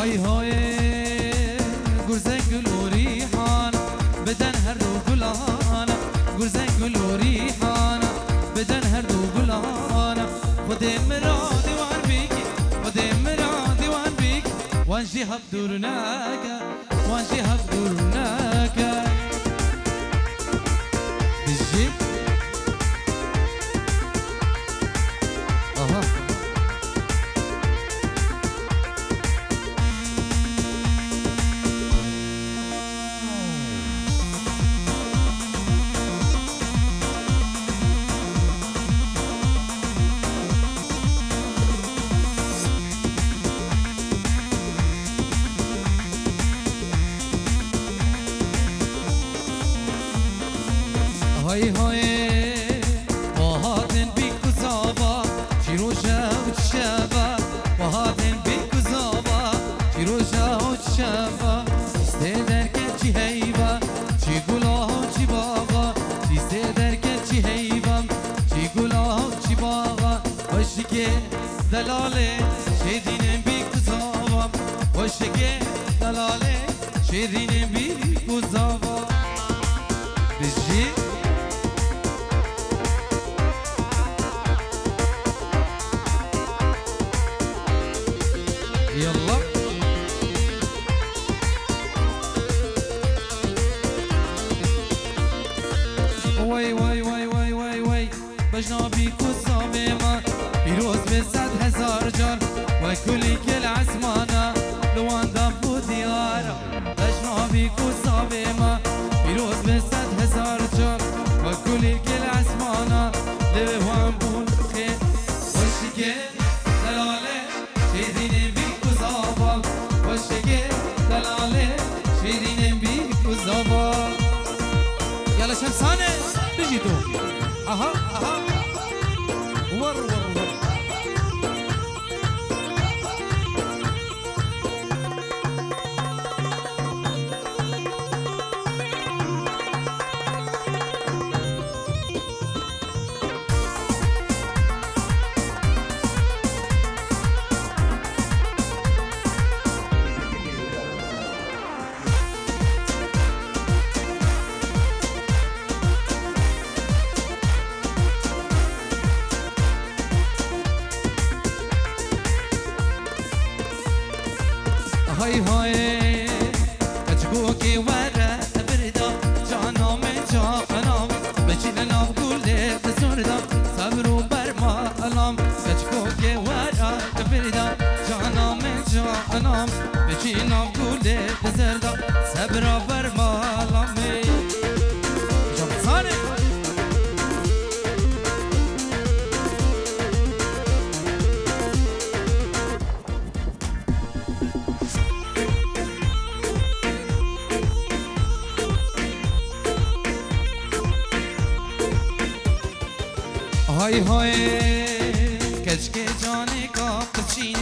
های های گرزه گل و ریحان بدن هر دو گلان گرزه گل و ریحان بدن هر دو گلان خود مرا دیوان بیکی خود مرا دیوان بیکی وانجی هف دور نکه وانجی هف دور نکه بجی آها های های وهاتن بیکوزاوا چیروجا و چشوا وهاتن بیکوزاوا چیروجا و چشوا سیسته درکه چی هیوا چی گلا و چی باغا سیسته درکه چی هیوا چی گلا و چی باغا وشکه دلاله شیرین بیکوزاوا وشکه دلاله شیرین بیکوزاوا بجی يلا وای وای وای وای وای وای بجنابی کسامه ما پیروز به 100,000 جان و کلی کل عسمانا لوان دابو دیارا بجنابی کسامه ما پیروز به 100,000 جان و کلی کل عسمانا لوان بون خیر وشکه دلاله شیرین بی وشکه دلاله شیرین بی کزابا یالا شمسانه بجی تو اها اها ور ور ور های های کچگو که وره بردا جانام جانم بچین نام گله بسردا صبر و برمالم کچگو که وره بردا جانام جانم بچین نام گله بسردا صبر و برمالم جمسانه های های کچکه جانی کا پچین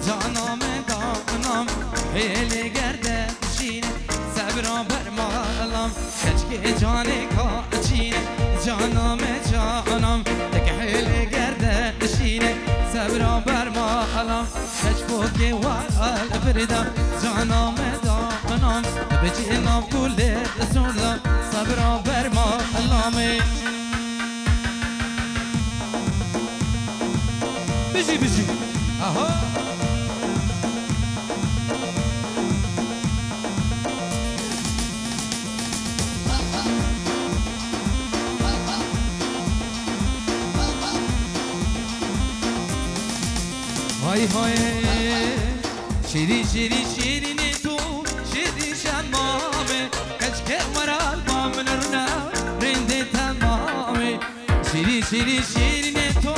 جانام دانم هیل گرده پچین صبرا برمالم کچکه جانی کا پچین جانام جانم تک هیل گرده پچین صبرا برمالم کچبو که وال بردا جانام دانم بچینم کل سردم صبرا برمالم بجي بجي اهو هاي هاي شيري شيري شيريني تو شيري شمامي كشك مرا البام نرنا رندي تمامي شيري شيري شيريني تو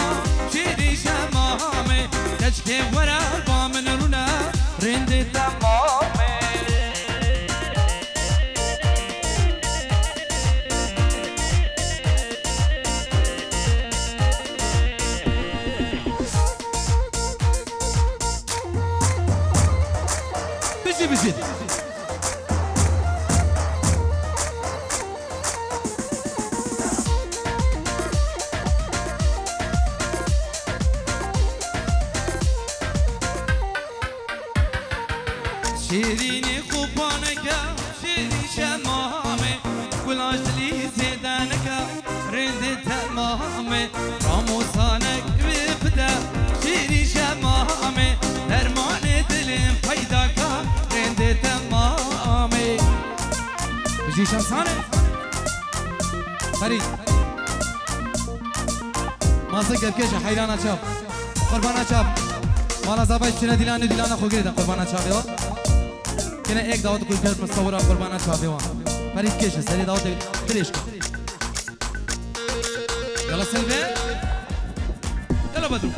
شيري شمامي كشك مرا البام نرنا رندي تمامي بزيد شیرینی خوبانکا شیرین شمامه گلاش دلی زیدانکا رند تمامه راموسانک بپدا شیرین شمامه درمان دلم پیدا کا رند تمامه بجی شمسانه فرید ماسك الكيش حيرانا شاب قربانا شاب مالا زاباي بشنا ديلانا خو گريدا قربانا شاب يوا كنا ايك دعوت كل كلمه مصوره قربانا شاب يوا فريد كيش سري دعوت تريش يلا سلمي يلا بدرو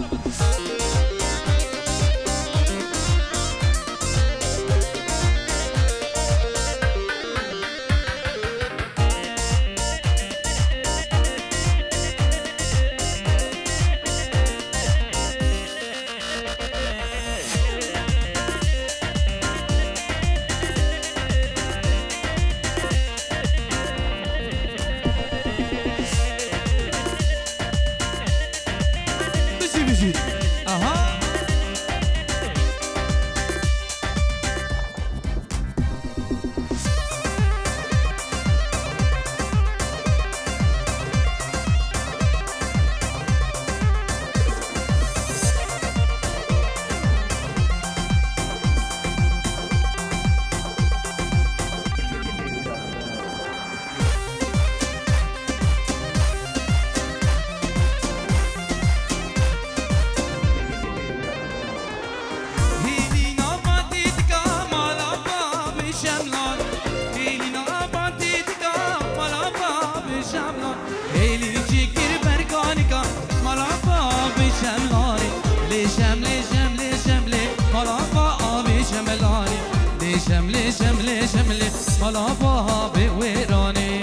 شملي مالا بابي ويراني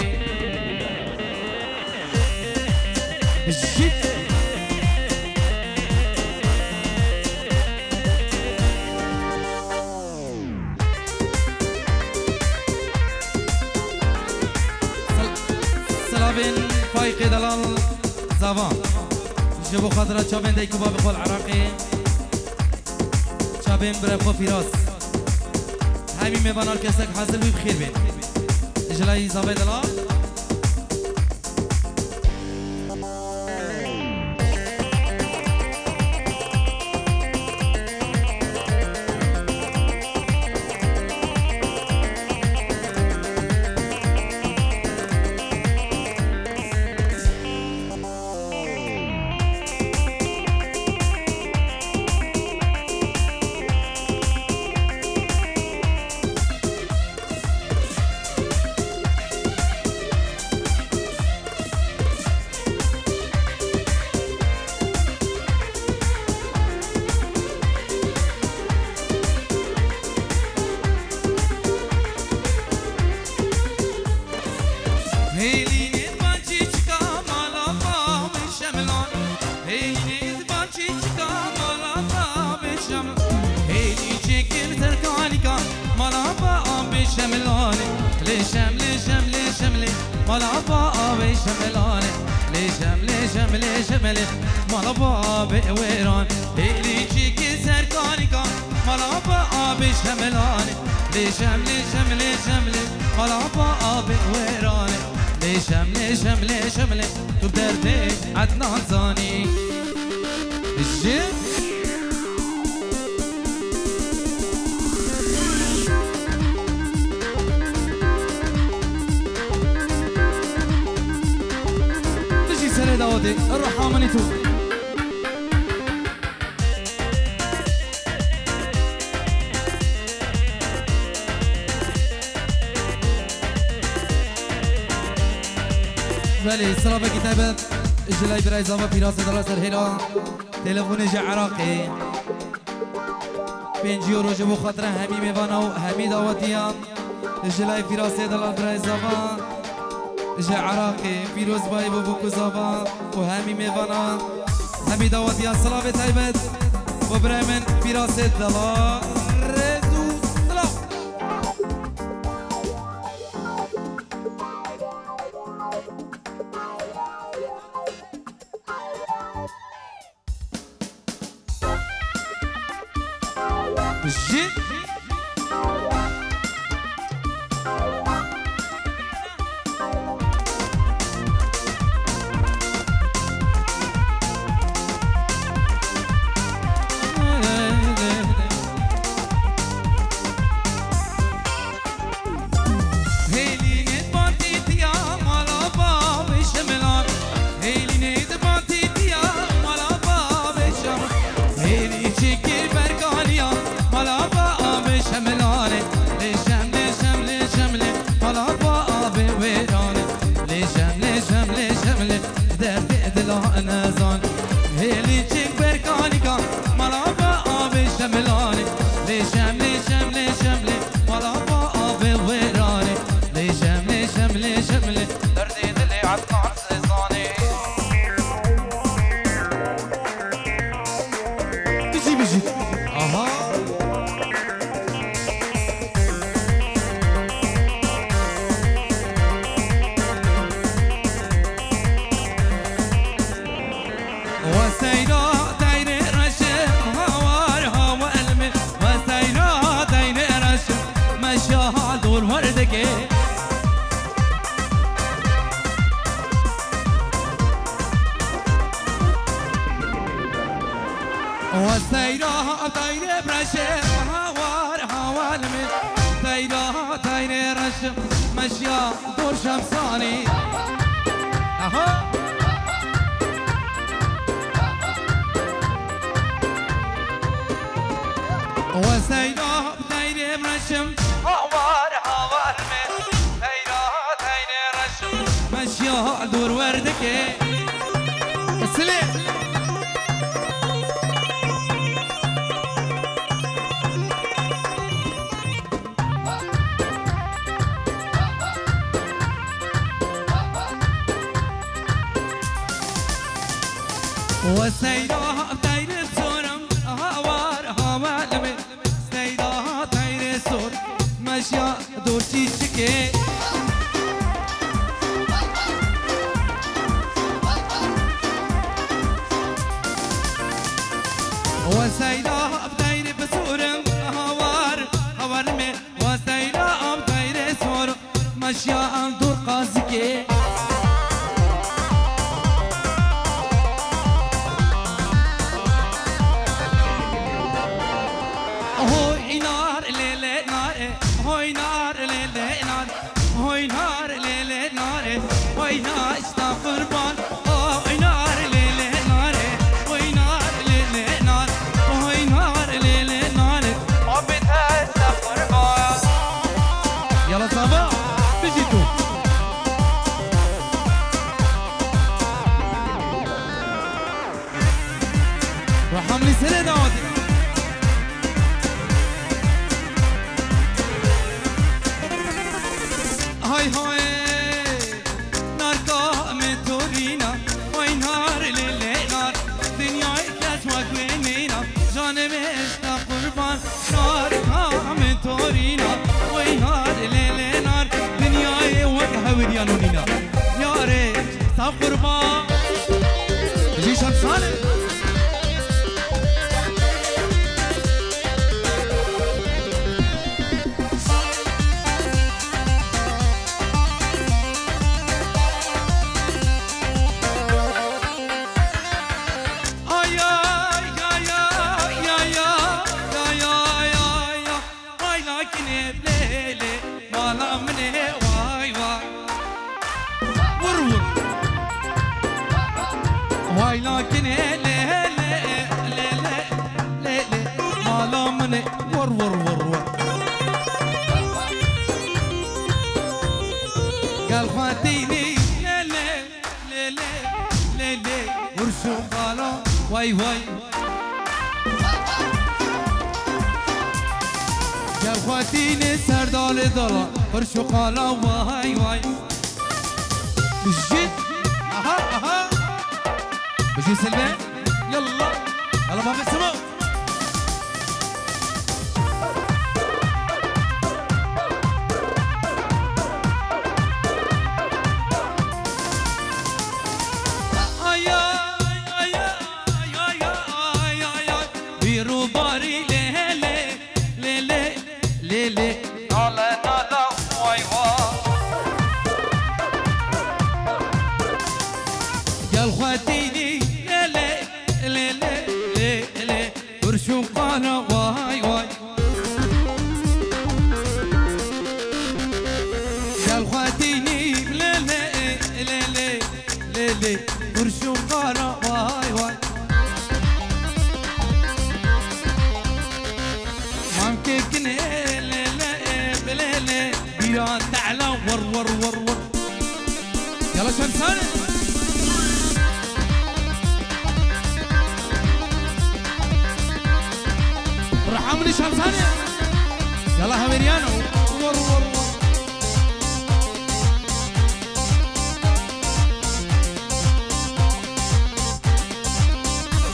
جيت سلابين فايق دلال زبان جبو خاطرة شابين دايكو بابي خو العراقي شابين برفو فراس همین میوان ارکستر حاضر بی بخیر بین اجلای زابه دلال مالا بابي ويران هيلي جيكي سركانيكا مالا بابي شملاني لي شملي مالا بابي ويران لي شملي تو بدردي عدنان زاني الجيب تجي سنة داودي الروح مني تو بله سلام كتابة جلاي براي زاما بيراسة دراسة الهلا تلفون جا عراقي 5 يورو جبو خاطره همي ميوانا و همي دعوتيان جلاي بيراسة دلال براي زاما جا عراقي بيروز باي بوكو زاما و همي ميوانا همي دعوتيان سلام تايبة و براي من بيراسة دلال جيت درد دل نزان هلی چک برکانیکا مالا با آب شملانه لیشم لیشم لیشم لی مالا با آب ویرانه لیشم لیشم لیشم لی درد دل عطار سزانه بجی بجی آها وسيرها طايرة برشة هوار هوال من سيرها طايرة رشة مشيا دور شمساني أها وسيرها طايرة برشة هوار هوال من سيرها طايرة رشة مشيا دور وردك سليم وسيدها طير السورم هوار هوال من سيدها طير السور مشيا دور تشيكي وسيدها طير بسورم هوار هوال من وسيدها طير السور مشيا دور قازكي وحملي سنة دعوتي هاي هاي ناركا من تورينا هاي نار ليلي نار دنيا إكلاس وكوينينا جانب اشتا قربان ناركا من تورينا هاي نار ليلي نار دنيا وكها وريانونينا يا ريت ساب قربان جي شمساني واي لكن ليه ليه ليه ليه ليه ما لامني ور ور ور ور قال خاتيني ليه ليه ليه ليه ليه ورشو قالوا واي واي قال خاتيني سردال دلا ورشو قالوا واي واي بجد اها اها بجي سلمان يلا يلا بابا السماء بيرو باري ليه ليه ليه ليه ليه ليه نالا نالا واي واي يا الخواتيني ورشو قانا واي واي يا الخواتيني ليلي ليلي ليلي ورشو قانا واي واي ممكن ليلي ليلي بيان تعلى ور ور ور ور يلا شمسانة يلا هاوريانو ور ور ور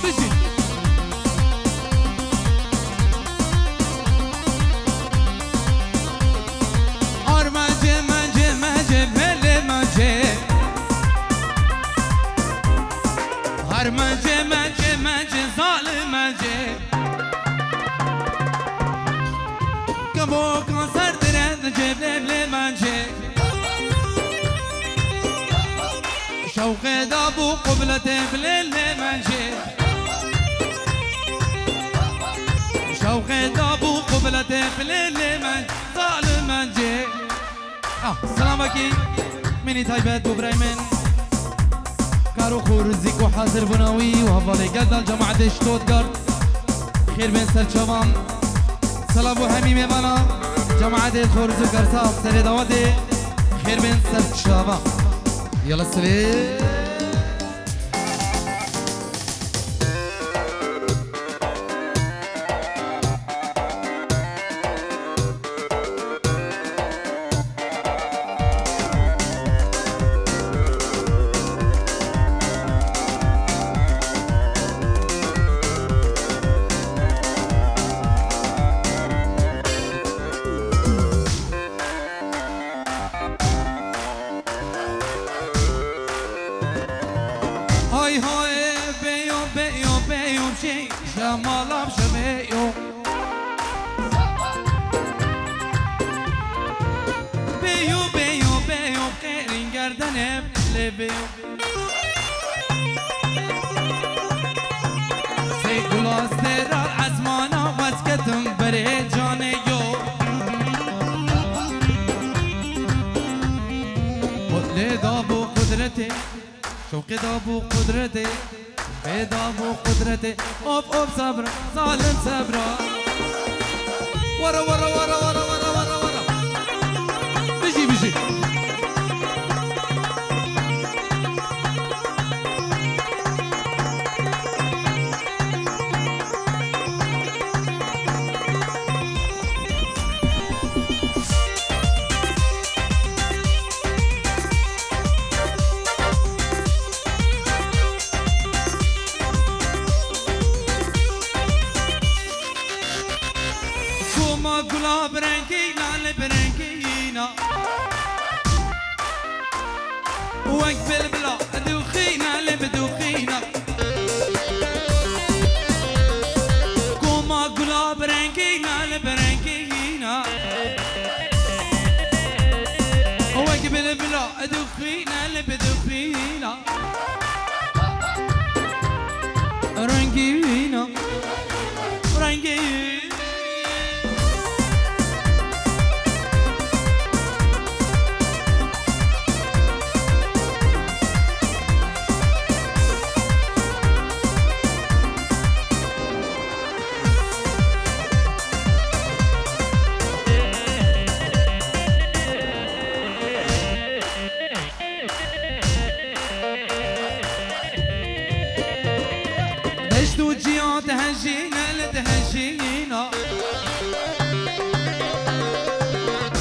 بجي أرمجي مجي مجي بلي مجي أرمجي مجي مجي ظالم مجي كبو كسر درد جيب لي مجي شوق دابو قبلة بلي مجي شوق دابو قبلة بلي مجي ظالم مجي السلام عليكم مني تايبات وبرايمن كارو خورزيك وحاضر بناوي وهفالي قلد الجماعة شتوتغارت خير بن سر شبان سلام و همي ميوانا جماعة خورزو قرصاب سر دواتي خير بن سر شبان يلا السلام هاي هاي بيو بيو بيو شي شمالام شبيو بيو بيو بيو خيرين گردنم لبيو سيقلاس ترى عزمانا واسكتم بري جانيو قتل دابو قدرتي شوق دابو قدرتي دابو قدرتي اوب اوب صبر ظالم صبرا ورا ورا ورا ورا ورا ورا ورا بيجي بيجي گلاب رنگی لال برنگینا وق بلبلا دوخينا لبدوخينا كوما گلاب رنگی لال برنگینا وق بلبلا دوخينا لبدوخينا رنگینا رنگی دشتو جيان تهجينا لتهجينا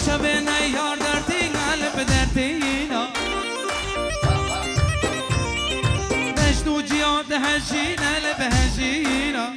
شبنا يار درتينا لبدرتينا دشتو جيان تهجينا لبهجينا